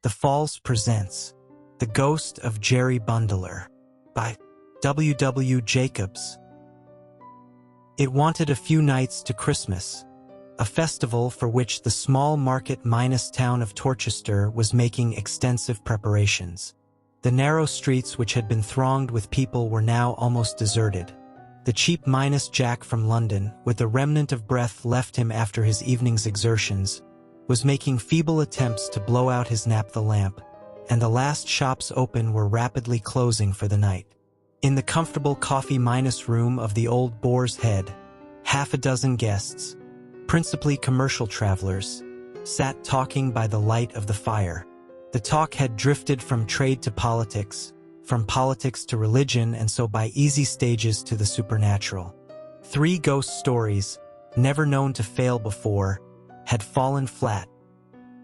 The Falls presents The Ghost of Jerry Bundler by W.Jacobs. It wanted a few nights to Christmas, a festival for which the small market-minus town of Torchester was making extensive preparations. The narrow streets which had been thronged with people were now almost deserted. The cheap minus Jack from London, with a remnant of breath left him after his evening's exertions, was making feeble attempts to blow out his naphtha lamp, and the last shops open were rapidly closing for the night. In the comfortable coffee-minus room of the Old Boar's Head, half a dozen guests, principally commercial travelers, sat talking by the light of the fire. The talk had drifted from trade to politics, from politics to religion, and so by easy stages to the supernatural. 3 ghost stories, never known to fail before, had fallen flat.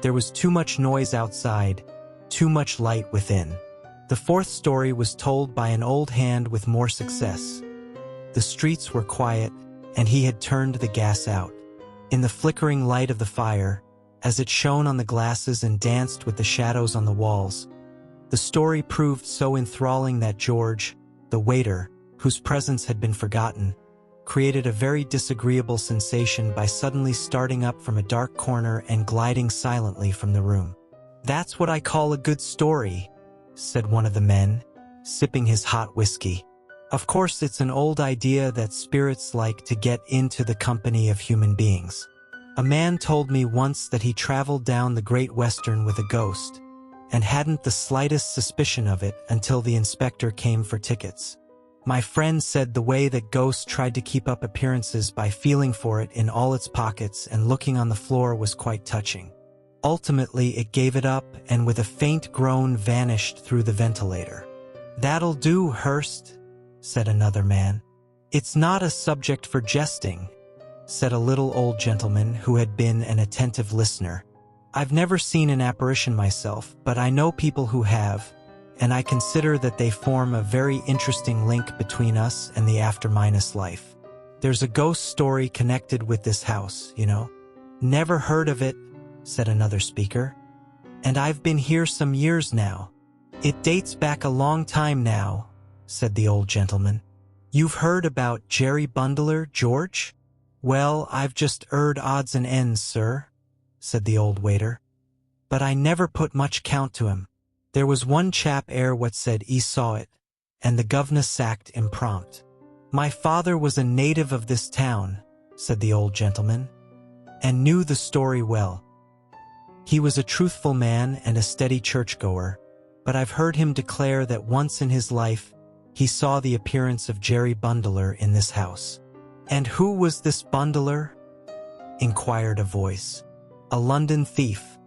There was too much noise outside, too much light within. The 4th story was told by an old hand with more success. The streets were quiet, and he had turned the gas out. In the flickering light of the fire, as it shone on the glasses and danced with the shadows on the walls, the story proved so enthralling that George, the waiter, whose presence had been forgotten, created a very disagreeable sensation by suddenly starting up from a dark corner and gliding silently from the room. "That's what I call a good story," said one of the men, sipping his hot whiskey. "Of course, it's an old idea that spirits like to get into the company of human beings. A man told me once that he traveled down the Great Western with a ghost, and hadn't the slightest suspicion of it until the inspector came for tickets. My friend said the way that ghosts tried to keep up appearances by feeling for it in all its pockets and looking on the floor was quite touching. Ultimately, it gave it up and with a faint groan vanished through the ventilator." "That'll do, Hurst," said another man. "It's not a subject for jesting," said a little old gentleman who had been an attentive listener. "I've never seen an apparition myself, but I know people who have, and I consider that they form a very interesting link between us and the after-minus life. There's a ghost story connected with this house, you know." "Never heard of it," said another speaker. "And I've been here some years now." "It dates back a long time now," said the old gentleman. "You've heard about Jerry Bundler, George?" "Well, I've just 'eard odds and ends, sir," said the old waiter. "But I never put much count to him. There was one chap what said he saw it, and the governor sacked him prompt." "My father was a native of this town," said the old gentleman, "and knew the story well. He was a truthful man and a steady churchgoer, but I've heard him declare that once in his life he saw the appearance of Jerry Bundler in this house." "And who was this Bundler?" inquired a voice. "A London thief,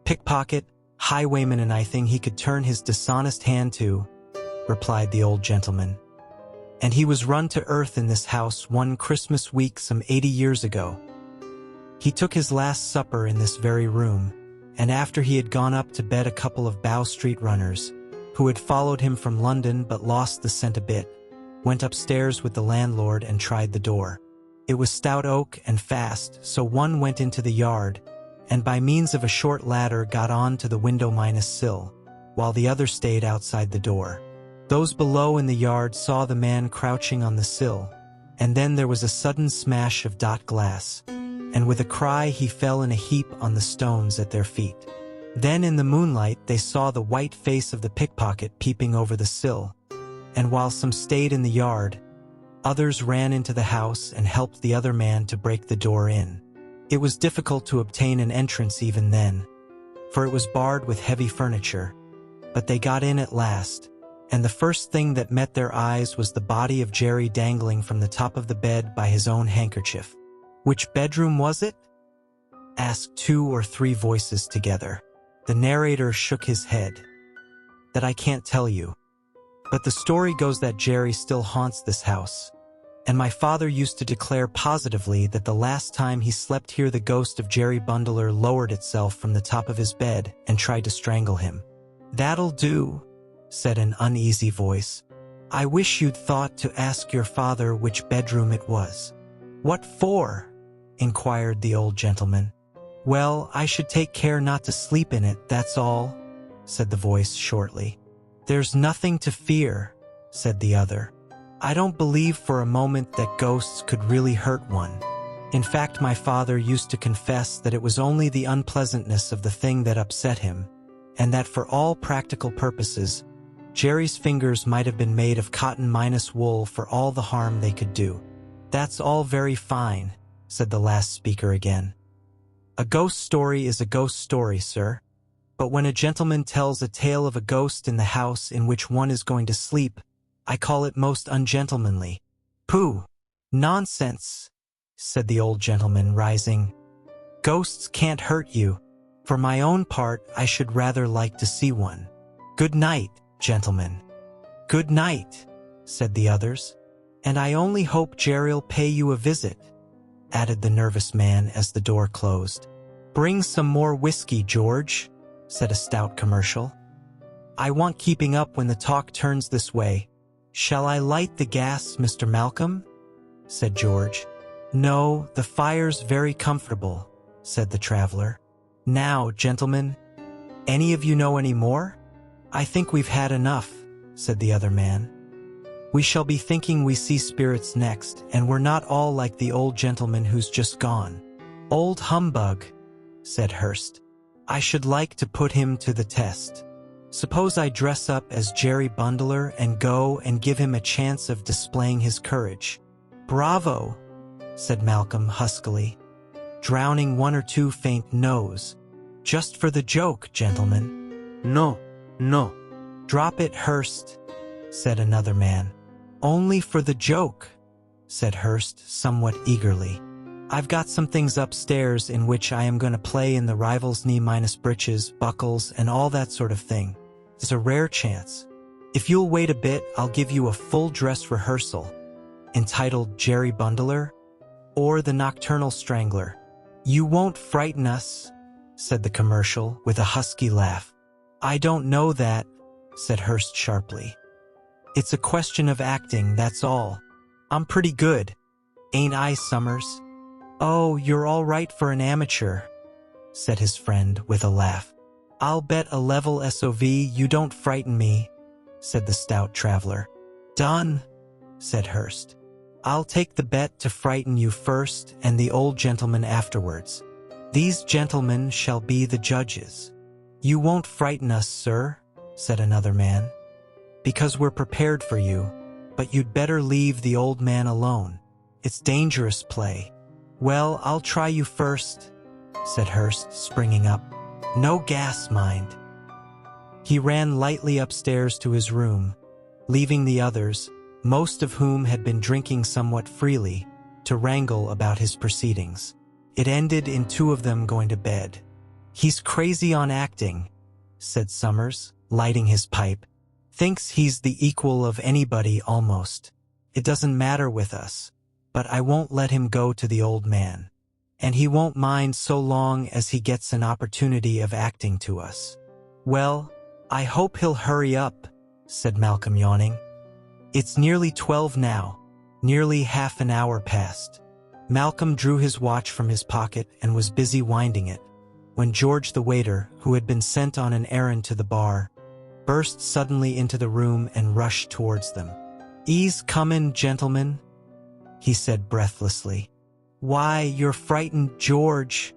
pickpocket, highwayman, and I think he could turn his dishonest hand to," replied the old gentleman. "And he was run to earth in this house one Christmas week some 80 years ago. He took his last supper in this very room, and after he had gone up to bed a couple of Bow Street runners, who had followed him from London but lost the scent a bit, went upstairs with the landlord and tried the door. It was stout oak and fast, so one went into the yard, and by means of a short ladder got on to the window-sill, while the other stayed outside the door. Those below in the yard saw the man crouching on the sill, and then there was a sudden smash of glass, and with a cry he fell in a heap on the stones at their feet. Then in the moonlight they saw the white face of the pickpocket peeping over the sill, and while some stayed in the yard, others ran into the house and helped the other man to break the door in. It was difficult to obtain an entrance even then, for it was barred with heavy furniture, but they got in at last, and the first thing that met their eyes was the body of Jerry dangling from the top of the bed by his own handkerchief. "Which bedroom was it?" asked 2 or 3 voices together. The narrator shook his head. "That I can't tell you. But the story goes that Jerry still haunts this house, and my father used to declare positively that the last time he slept here the ghost of Jerry Bundler lowered itself from the top of his bed and tried to strangle him." "That'll do," said an uneasy voice. "I wish you'd thought to ask your father which bedroom it was." "What for?" inquired the old gentleman. "Well, I should take care not to sleep in it, that's all," said the voice shortly. "There's nothing to fear," said the other. "I don't believe for a moment that ghosts could really hurt one. In fact, my father used to confess that it was only the unpleasantness of the thing that upset him, and that for all practical purposes, Jerry's fingers might have been made of cotton minus wool for all the harm they could do." "That's all very fine," said the last speaker again. "A ghost story is a ghost story, sir. But when a gentleman tells a tale of a ghost in the house in which one is going to sleep, I call it most ungentlemanly." "Pooh! Nonsense!" said the old gentleman, rising. "Ghosts can't hurt you. For my own part, I should rather like to see one. Good night, gentlemen." "Good night," said the others. "And I only hope Jerry'll pay you a visit," added the nervous man as the door closed. "Bring some more whiskey, George," said a stout commercial. "I want keeping up when the talk turns this way. Shall I light the gas, Mr. Malcolm?" said George. "No, the fire's very comfortable," said the traveler. "Now, gentlemen, any of you know any more?" "I think we've had enough," said the other man. "We shall be thinking we see spirits next, and we're not all like the old gentleman who's just gone." "Old humbug," said Hurst. "I should like to put him to the test. Suppose I dress up as Jerry Bundler and go and give him a chance of displaying his courage." "Bravo," said Malcolm huskily, drowning one or two faint no's. "Just for the joke, gentlemen." "No, no." "Drop it, Hurst," said another man. "Only for the joke," said Hurst somewhat eagerly. "I've got some things upstairs in which I am going to play in the rivals' knee minus breeches, buckles, and all that sort of thing. It's a rare chance. If you'll wait a bit, I'll give you a full dress rehearsal, entitled Jerry Bundler, or the Nocturnal Strangler." "You won't frighten us," said the commercial with a husky laugh. "I don't know that," said Hurst sharply. "It's a question of acting, that's all. I'm pretty good, ain't I, Summers?" "Oh, you're all right for an amateur," said his friend with a laugh. "I'll bet a level SOV you don't frighten me," said the stout traveler. "Done," said Hurst. "I'll take the bet to frighten you first and the old gentleman afterwards. These gentlemen shall be the judges." "You won't frighten us, sir," said another man, "because we're prepared for you, but you'd better leave the old man alone. It's dangerous play." "Well, I'll try you first," said Hurst, springing up. "No gas, mind." He ran lightly upstairs to his room, leaving the others, most of whom had been drinking somewhat freely, to wrangle about his proceedings. It ended in two of them going to bed. "He's crazy on acting," said Summers, lighting his pipe. "Thinks he's the equal of anybody almost. It doesn't matter with us, but I won't let him go to the old man. And he won't mind so long as he gets an opportunity of acting to us." "Well, I hope he'll hurry up," said Malcolm, yawning. "It's nearly 12 now, nearly half an hour past." Malcolm drew his watch from his pocket and was busy winding it, when George the waiter, who had been sent on an errand to the bar, burst suddenly into the room and rushed towards them. "Ease comin', gentlemen," he said breathlessly. "Why, you're frightened, George,"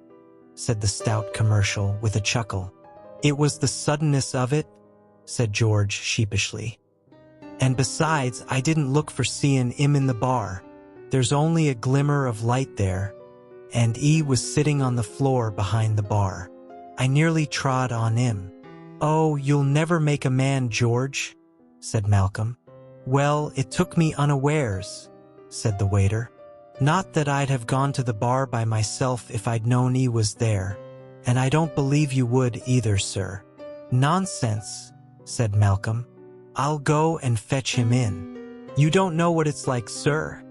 said the stout commercial with a chuckle. "It was the suddenness of it," said George sheepishly. "And besides, I didn't look for seein' 'im in the bar. There's only a glimmer of light there, and 'e was sitting on the floor behind the bar. I nearly trod on 'im." "Oh, you'll never make a man, George," said Malcolm. "Well, it took me unawares," said the waiter. "Not that I'd have gone to the bar by myself if I'd known 'e was there, and I don't believe you would either, sir." "Nonsense," said Malcolm. "I'll go and fetch him in." "You don't know what it's like, sir,"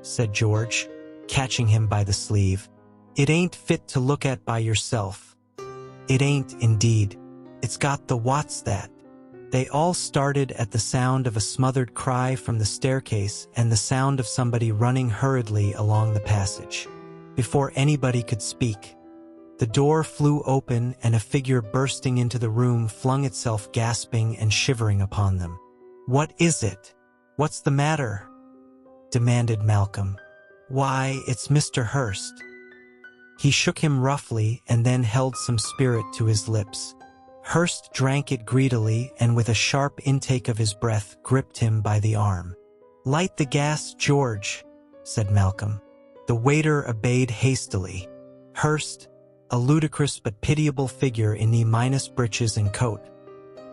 said George, catching him by the sleeve. "It ain't fit to look at by yourself. It ain't, indeed. It's got the what's that." They all started at the sound of a smothered cry from the staircase and the sound of somebody running hurriedly along the passage. Before anybody could speak, The door flew open and a figure bursting into the room flung itself gasping and shivering upon them. "What is it? What's the matter?" demanded Malcolm. "Why, it's Mr. Hurst." He shook him roughly and then held some spirit to his lips. Hurst drank it greedily and with a sharp intake of his breath gripped him by the arm. "Light the gas, George," said Malcolm. The waiter obeyed hastily. Hurst, a ludicrous but pitiable figure in knee-minus breeches and coat,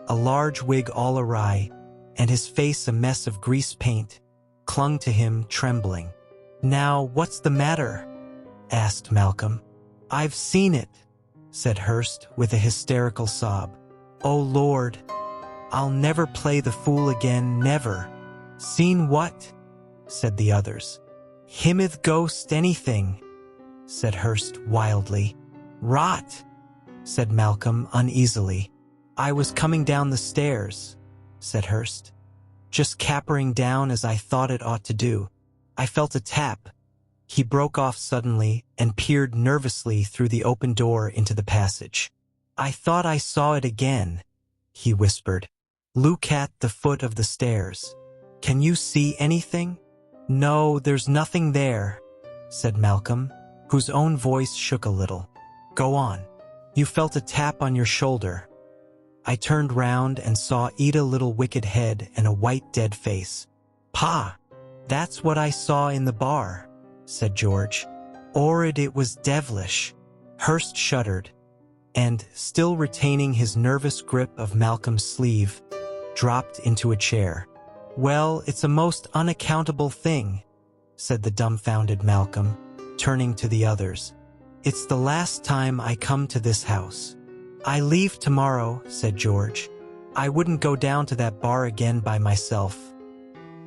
a large wig all awry, and his face a mess of grease paint, clung to him trembling. "Now, what's the matter?" asked Malcolm. "I've seen it," said Hurst with a hysterical sob. "Oh Lord, I'll never play the fool again, never." "Seen what?" said the others. "Him'th ghost anything," said Hurst wildly. "Rot," said Malcolm uneasily. "I was coming down the stairs," said Hurst. "Just capering down as I thought it ought to do. I felt a tap." He broke off suddenly and peered nervously through the open door into the passage. "I thought I saw it again," he whispered. "Look at the foot of the stairs. Can you see anything?" "No, there's nothing there," said Malcolm, whose own voice shook a little. "Go on." "You felt a tap on your shoulder." I turned round and saw Ida little wicked head and a white dead face. "Pa, that's what I saw in the bar," said George. "Orrid, it was devilish." Hurst shuddered, and, still retaining his nervous grip of Malcolm's sleeve, dropped into a chair. "Well, it's a most unaccountable thing," said the dumbfounded Malcolm, turning to the others. "It's the last time I come to this house." "I leave tomorrow," said George. "I wouldn't go down to that bar again by myself."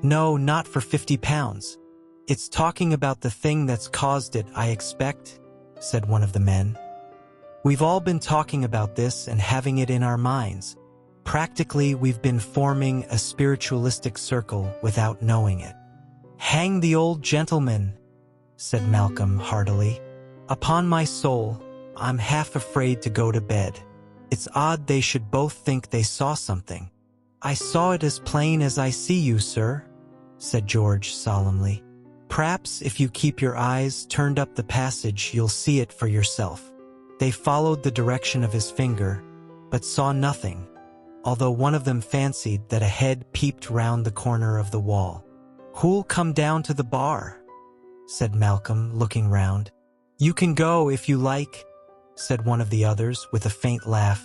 "No, not for £50. It's talking about the thing that's caused it, I expect," said one of the men. "We've all been talking about this and having it in our minds. Practically, we've been forming a spiritualistic circle without knowing it." "Hang the old gentleman," said Malcolm heartily. "Upon my soul, I'm half afraid to go to bed. It's odd they should both think they saw something." "I saw it as plain as I see you, sir," said George solemnly. "P'raps if you keep your eyes turned up the passage you'll see it for yourself." They followed the direction of his finger, but saw nothing, although one of them fancied that a head peeped round the corner of the wall. "Who'll come down to the bar?" said Malcolm, looking round. "You can go if you like," said one of the others with a faint laugh.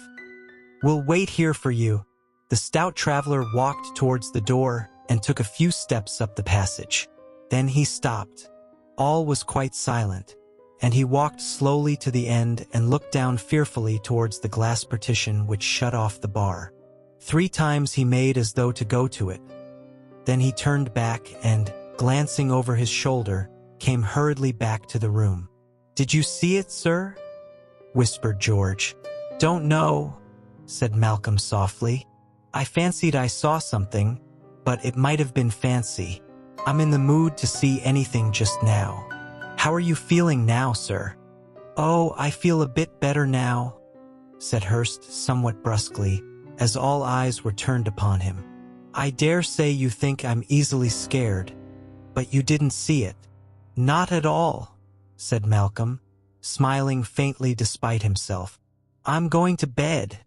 "We'll wait here for you." The stout traveler walked towards the door and took a few steps up the passage. Then he stopped. All was quite silent, and he walked slowly to the end and looked down fearfully towards the glass partition which shut off the bar. 3 times he made as though to go to it. Then he turned back and, glancing over his shoulder, came hurriedly back to the room. "Did you see it, sir?" whispered George. "Don't know," said Malcolm softly. "I fancied I saw something, but it might have been fancy. I'm in the mood to see anything just now." "How are you feeling now, sir?" "Oh, I feel a bit better now," said Hurst somewhat brusquely, as all eyes were turned upon him. "I dare say you think I'm easily scared, but you didn't see it." "Not at all," said Malcolm, smiling faintly despite himself. "I'm going to bed,"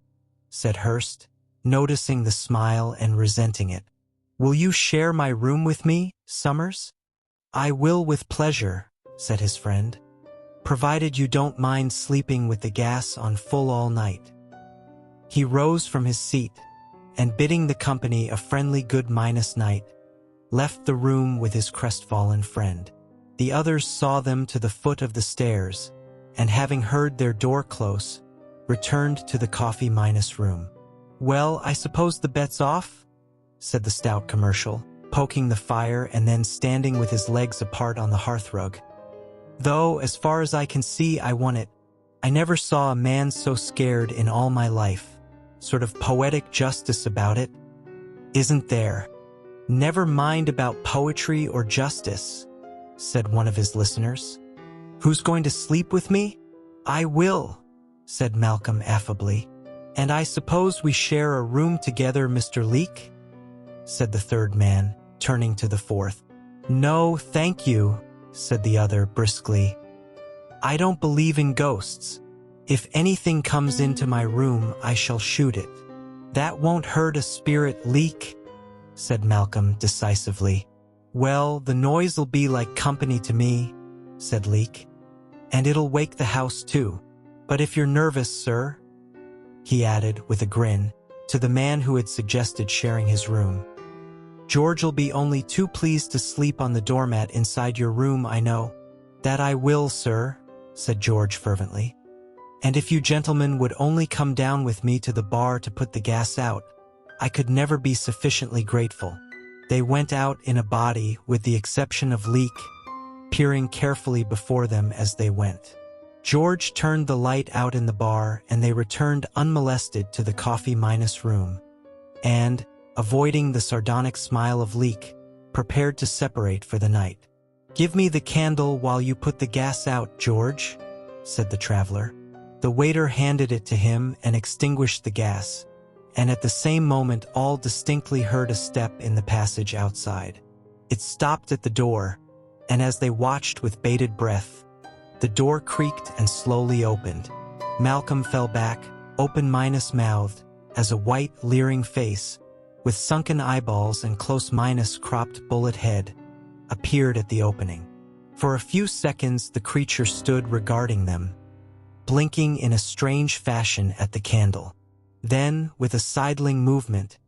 said Hurst, noticing the smile and resenting it. "Will you share my room with me, Summers?" "I will with pleasure," said his friend, "provided you don't mind sleeping with the gas on full all night." He rose from his seat, and bidding the company a friendly good minus night, left the room with his crestfallen friend. The others saw them to the foot of the stairs, and having heard their door close, returned to the coffee minus room. "Well, I suppose the bet's off?" said the stout commercial, poking the fire and then standing with his legs apart on the hearthrug. "Though, as far as I can see, I won it. I never saw a man so scared in all my life. Sort of poetic justice about it, isn't there?" "Never mind about poetry or justice," said one of his listeners. "Who's going to sleep with me?" "I will," said Malcolm affably. "And I suppose we share a room together, Mr. Leek?" said the third man, turning to the fourth. "No, thank you," said the other briskly. "I don't believe in ghosts. If anything comes into my room, I shall shoot it." "That won't hurt a spirit, Leek," said Malcolm decisively. "Well, the noise'll be like company to me," said Leek. "And it'll wake the house too. But if you're nervous, sir," he added with a grin, to the man who had suggested sharing his room, "George'll be only too pleased to sleep on the doormat inside your room, I know." "That I will, sir," said George fervently. "And if you gentlemen would only come down with me to the bar to put the gas out, I could never be sufficiently grateful." They went out in a body, with the exception of Leek, peering carefully before them as they went. George turned the light out in the bar, and they returned unmolested to the coffee-minus room, and, avoiding the sardonic smile of Leek, prepared to separate for the night. "Give me the candle while you put the gas out, George," said the traveler. The waiter handed it to him and extinguished the gas, and at the same moment all distinctly heard a step in the passage outside. It stopped at the door, and as they watched with bated breath, the door creaked and slowly opened. Malcolm fell back, open-mouthed, as a white, leering face, with sunken eyeballs and close-cropped bullet head, appeared at the opening. For a few seconds the creature stood regarding them, blinking in a strange fashion at the candle. Then, with a sidling movement,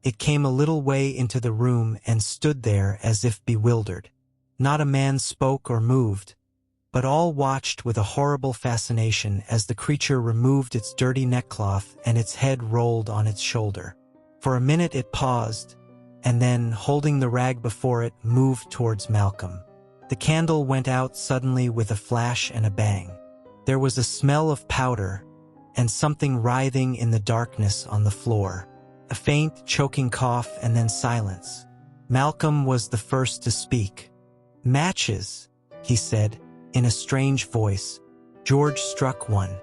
it came a little way into the room and stood there as if bewildered. Not a man spoke or moved, but all watched with a horrible fascination as the creature removed its dirty neckcloth and its head rolled on its shoulder. For a minute it paused, and then, holding the rag before it, moved towards Malcolm. The candle went out suddenly with a flash and a bang. There was a smell of powder, and something writhing in the darkness on the floor. A faint, choking cough, and then silence. Malcolm was the first to speak. "Matches," he said, in a strange voice. George struck one.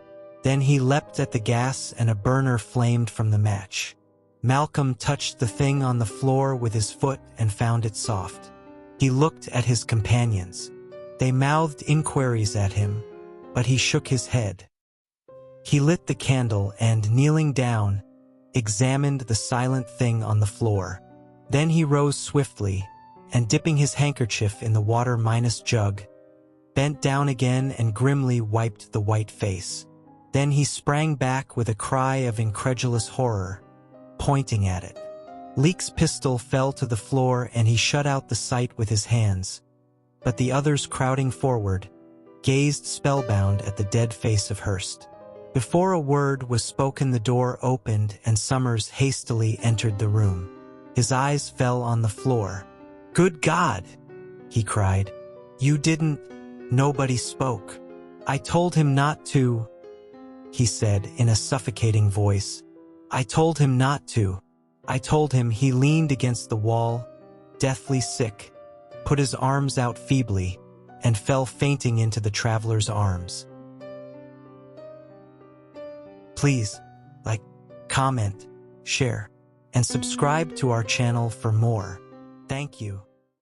Then he leapt at the gas and a burner flamed from the match. Malcolm touched the thing on the floor with his foot and found it soft. He looked at his companions. They mouthed inquiries at him, but he shook his head. He lit the candle and, kneeling down, examined the silent thing on the floor. Then he rose swiftly, and dipping his handkerchief in the water-jug, bent down again and grimly wiped the white face. Then he sprang back with a cry of incredulous horror, pointing at it. Leek's pistol fell to the floor and he shut out the sight with his hands, but the others crowding forward, gazed spellbound at the dead face of Hurst. Before a word was spoken, the door opened and Summers hastily entered the room. His eyes fell on the floor. "Good God!" he cried. "You didn't—" Nobody spoke. "I told him not to," he said in a suffocating voice. "I told him not to. I told him." He leaned against the wall, deathly sick, put his arms out feebly, and fell fainting into the traveler's arms. Please, like, comment, share, and subscribe to our channel for more. Thank you.